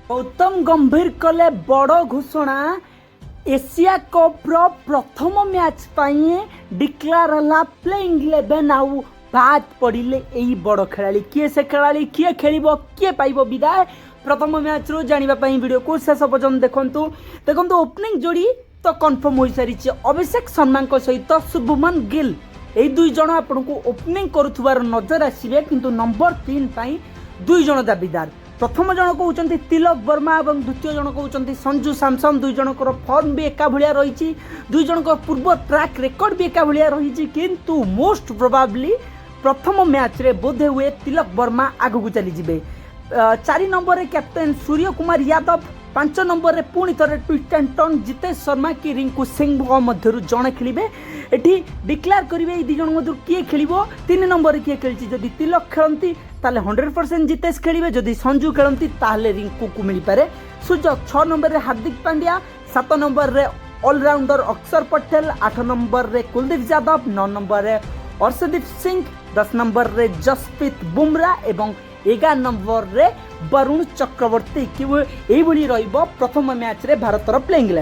गौतम गंभीर कले बड़ घोषणा। एशिया कप रो प्रथम मैच पाई डिक्लेयर होला प्लेइंग 11 आउ बात पड़िले एई बड़ खेलाड़ी किए से खेलाड़ी किए खेलिबो किए पाइबो विदाय प्रथम मैच रो जानिबा पई वीडियो को शेष पर्यंत देखंतु ओपनिंग जोड़ी तो कन्फर्म हो सारी अभिषेक शर्मा सहित शुभमन गिल यही दुई जन आपको ओपनिंग करुवार नजर आसवे किंतु नंबर 3 पाई दुई जन दाबीदार। प्रथम जन कहते तिलक वर्मा और द्वितीय जन कहते संजू सैमसन। दुई जनकर फर्म भी एका भाया रही, दुई जन पूर्व ट्रैक रेकर्ड भी एका भाया रही, किंतु मोस्ट प्रोबाब्ली प्रथम मैच रे बोधे हुए तिलक वर्मा आगू चलीजे। 4 नंबर रे कैप्टेन सूर्य कुमार यादव, 5 नंबर रे पुणी थे twist and turn Jitesh Sharma कि रिंकू सिंह मध्य जड़े खेलिए। एटी डिक्लेयर करेंगे दी जन मध्य किए खेल। 3 नंबर किए खेली जदि तिलक खेलती ताले 100% जितेश खेलिए, जदि संजू खेलती ताले रिंकू को मिल पारे सुजोग। 6 नंबर रे हार्दिक पांड्या, 7 नंबर रे ऑलराउंडर अक्षर पटेल, 8 नंबर रे कुलदीप यादव, 9 नंबर रे अर्शदीप सिंह, 10 नंबर रे जसप्रीत बुमराह एवं 11 नंबर रे वरुण चक्रवर्ती कि प्रथम मैच रे भारतर प्लेइंग।